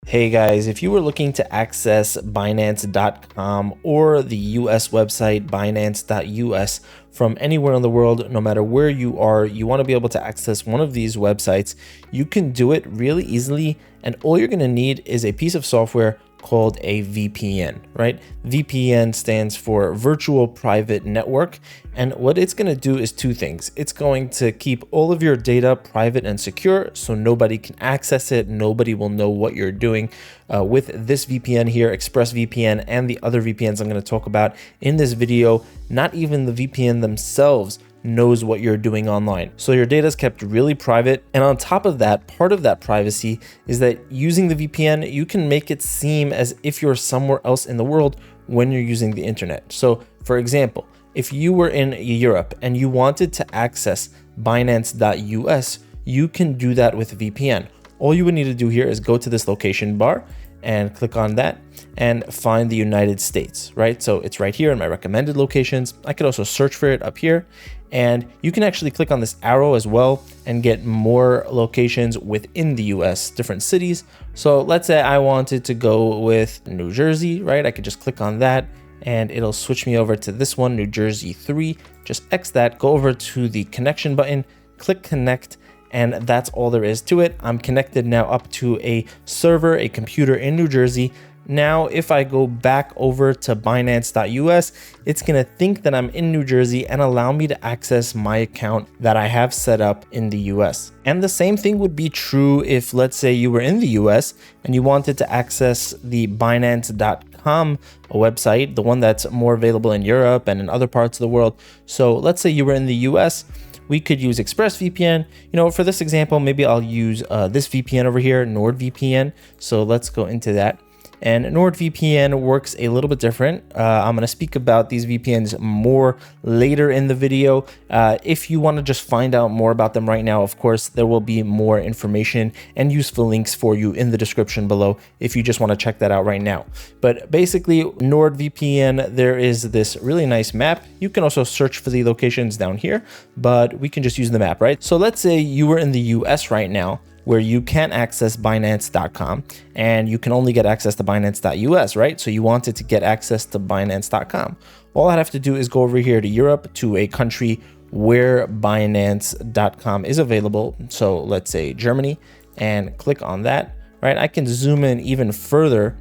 Hey guys, if you were looking to access Binance.com or the US website Binance.us from anywhere in the world, no matter where you are, you want to be able to access one of these websites, you can do it really easily. And all you're going to need is a piece of software called a VPN, right? VPN stands for Virtual Private Network. And what it's going to do is two things. It's going to keep all of your data private and secure so nobody can access it. Nobody will know what you're doing with this VPN here, ExpressVPN, and the other VPNs I'm going to talk about in this video. Not even the VPN themselves knows what you're doing online. So your data is kept really private. And on top of that, part of that privacy is that using the VPN, you can make it seem as if you're somewhere else in the world when you're using the internet. So for example, if you were in Europe and you wanted to access Binance.us, you can do that with VPN. All you would need to do here is go to this location bar and click on that and find the United States, right? So it's right here in my recommended locations. I could also search for it up here, and you can actually click on this arrow as well and get more locations within the US, different cities. So let's say I wanted to go with New Jersey, right? I could just click on that and it'll switch me over to this one, New Jersey 3. Just X that, go over to the connection button, click connect, and that's all there is to it. I'm connected now up to a server, a computer in New Jersey. Now, if I go back over to Binance.us, it's gonna think that I'm in New Jersey and allow me to access my account that I have set up in the US. And the same thing would be true if, let's say, you were in the US and you wanted to access the Binance.com website, the one that's more available in Europe and in other parts of the world. So let's say you were in the US, we could use ExpressVPN. You know, for this example, maybe I'll use this VPN over here, NordVPN. So let's go into that. And NordVPN works a little bit different. I'm going to speak about these VPNs more later in the video. If you want to just find out more about them right now, of course, there will be more information and useful links for you in the description below if you just want to check that out right now. But basically, NordVPN, there is this really nice map. You can also search for the locations down here, but we can just use the map, right? So let's say you were in the US right now, where you can't access Binance.com and you can only get access to Binance.us, right? So you wanted to get access to Binance.com. All I'd have to do is go over here to Europe, to a country where Binance.com is available. So let's say Germany, and click on that, right? I can zoom in even further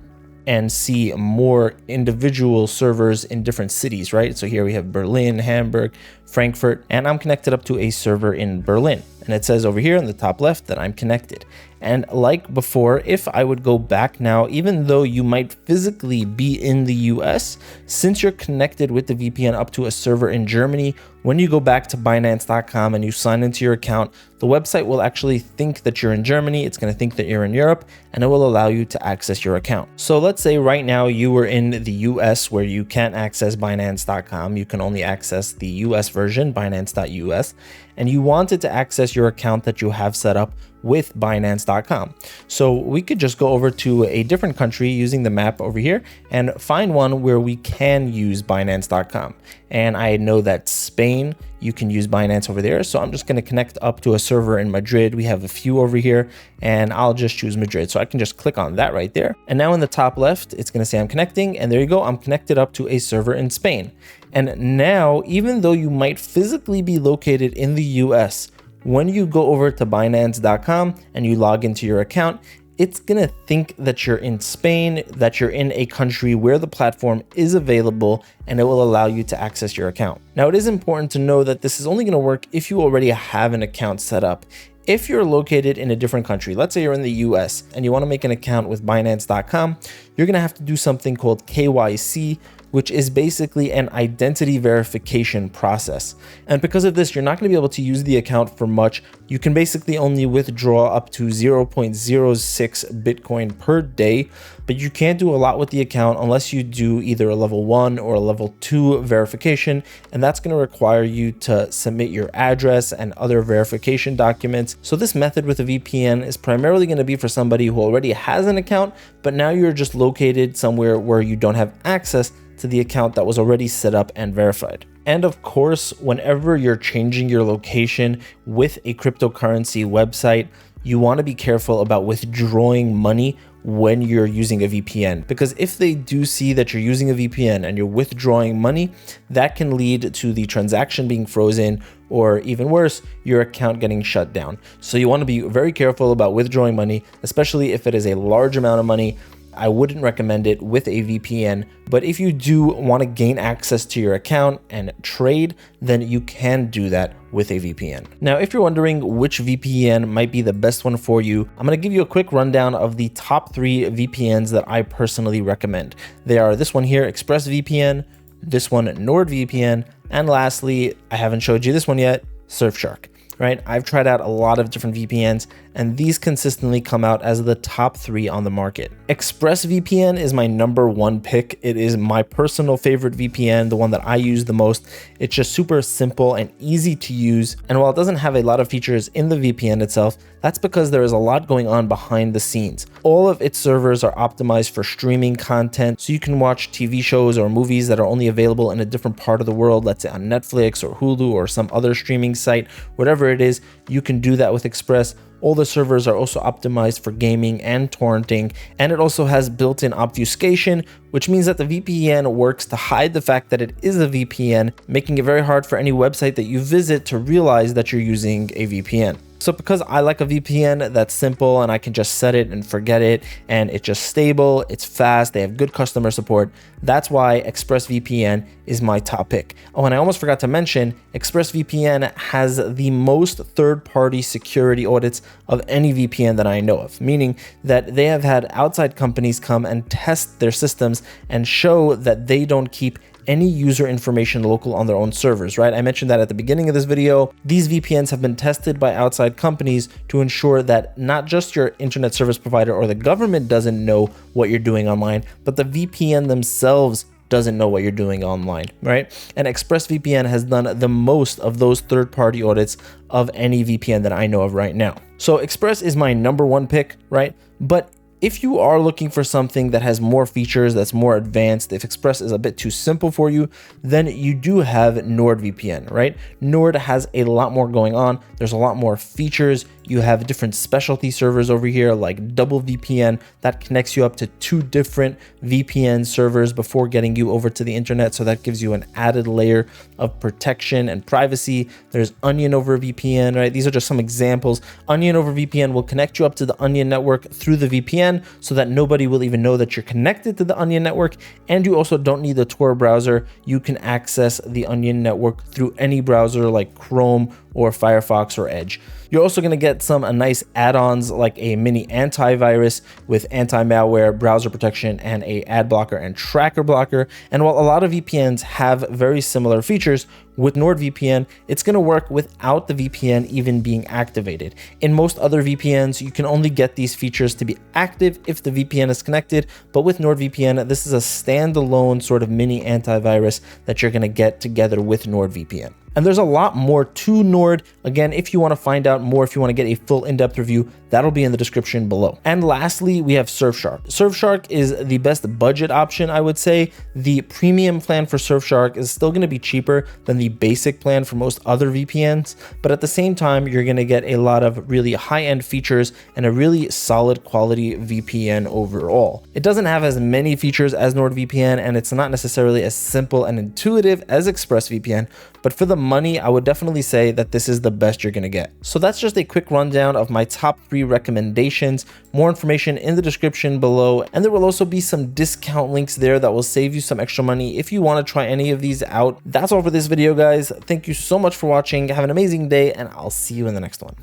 and see more individual servers in different cities, right? So here we have Berlin, Hamburg, Frankfurt, and I'm connected up to a server in Berlin. And it says over here in the top left that I'm connected. And like before, if I would go back now, even though you might physically be in the US, since you're connected with the VPN up to a server in Germany, when you go back to Binance.com and you sign into your account, the website will actually think that you're in Germany. It's going to think that you're in Europe, and it will allow you to access your account. So let's say right now you were in the US where you can't access Binance.com. You can only access the US version, Binance.us, and you wanted to access your account that you have set up with Binance.com. So we could just go over to a different country using the map over here and find one where we can use Binance.com. And I know that Spain, you can use Binance over there. So I'm just going to connect up to a server in Madrid. We have a few over here, and I'll just choose Madrid. So I can just click on that right there. And now in the top left, it's going to say I'm connecting, and there you go. I'm connected up to a server in Spain. And now, even though you might physically be located in the US, when you go over to Binance.com and you log into your account, it's going to think that you're in Spain, that you're in a country where the platform is available, and it will allow you to access your account. Now, it is important to know that this is only going to work if you already have an account set up. If you're located in a different country, let's say you're in the US and you want to make an account with Binance.com, you're going to have to do something called KYC, which is basically an identity verification process. And because of this, you're not going to be able to use the account for much. You can basically only withdraw up to 0.06 Bitcoin per day, but you can't do a lot with the account unless you do either a level 1 or a level 2 verification. And that's going to require you to submit your address and other verification documents. So this method with a VPN is primarily going to be for somebody who already has an account, but now you're just located somewhere where you don't have access to the account that was already set up and verified. And of course, whenever you're changing your location with a cryptocurrency website, you want to be careful about withdrawing money when you're using a VPN, because if they do see that you're using a VPN and you're withdrawing money, that can lead to the transaction being frozen, or even worse, your account getting shut down. So you want to be very careful about withdrawing money, especially if it is a large amount of money. I wouldn't recommend it with a VPN, but if you do want to gain access to your account and trade, then you can do that with a VPN. Now, if you're wondering which VPN might be the best one for you, I'm going to give you a quick rundown of the top 3 VPNs that I personally recommend. They are this one here, ExpressVPN, this one, NordVPN, and lastly, I haven't showed you this one yet, Surfshark. Right? I've tried out a lot of different VPNs, and these consistently come out as the top 3 on the market. ExpressVPN is my #1 pick. It is my personal favorite VPN, the one that I use the most. It's just super simple and easy to use. And while it doesn't have a lot of features in the VPN itself, that's because there is a lot going on behind the scenes. All of its servers are optimized for streaming content, so you can watch TV shows or movies that are only available in a different part of the world, let's say on Netflix or Hulu or some other streaming site, whatever it is, you can do that with Express. All the servers are also optimized for gaming and torrenting, and it also has built-in obfuscation, which means that the VPN works to hide the fact that it is a VPN, making it very hard for any website that you visit to realize that you're using a VPN. So because I like a VPN that's simple and I can just set it and forget it, and it's just stable, it's fast, they have good customer support, that's why ExpressVPN is my top pick. Oh, and I almost forgot to mention, ExpressVPN has the most third-party security audits of any VPN that I know of, meaning that they have had outside companies come and test their systems and show that they don't keep any user information local on their own servers, right? I mentioned that at the beginning of this video. These VPNs have been tested by outside companies to ensure that not just your internet service provider or the government doesn't know what you're doing online, but the VPN themselves doesn't know what you're doing online, right? And ExpressVPN has done the most of those third-party audits of any VPN that I know of right now. So Express is my #1 pick, right? But if you are looking for something that has more features, that's more advanced, if Express is a bit too simple for you, then you do have NordVPN, right? Nord has a lot more going on. There's a lot more features. You have different specialty servers over here like Double VPN that connects you up to 2 different VPN servers before getting you over to the internet. So that gives you an added layer of protection and privacy. There's Onion over VPN, right? These are just some examples. Onion over VPN will connect you up to the Onion network through the VPN so that nobody will even know that you're connected to the Onion network. And you also don't need the Tor browser. You can access the Onion network through any browser like Chrome or Firefox or Edge. You're also going to get some nice add-ons like a mini antivirus with anti-malware, browser protection, and a ad blocker and tracker blocker. And while a lot of VPNs have very similar features, with NordVPN, it's going to work without the VPN even being activated. In most other VPNs, you can only get these features to be active if the VPN is connected, but with NordVPN, this is a standalone sort of mini antivirus that you're going to get together with NordVPN. And there's a lot more to Nord. Again, if you want to find out more, if you want to get a full in-depth review, that'll be in the description below. And lastly, we have Surfshark. Surfshark is the best budget option, I would say. The premium plan for Surfshark is still going to be cheaper than the basic plan for most other VPNs, but at the same time, you're going to get a lot of really high-end features and a really solid quality VPN overall. It doesn't have as many features as NordVPN, and it's not necessarily as simple and intuitive as ExpressVPN, but for the money, I would definitely say that this is the best you're going to get. So that's just a quick rundown of my top 3 recommendations. More information in the description below, and there will also be some discount links there that will save you some extra money if you want to try any of these out. That's all for this video, guys. Thank you so much for watching. Have an amazing day, and I'll see you in the next one.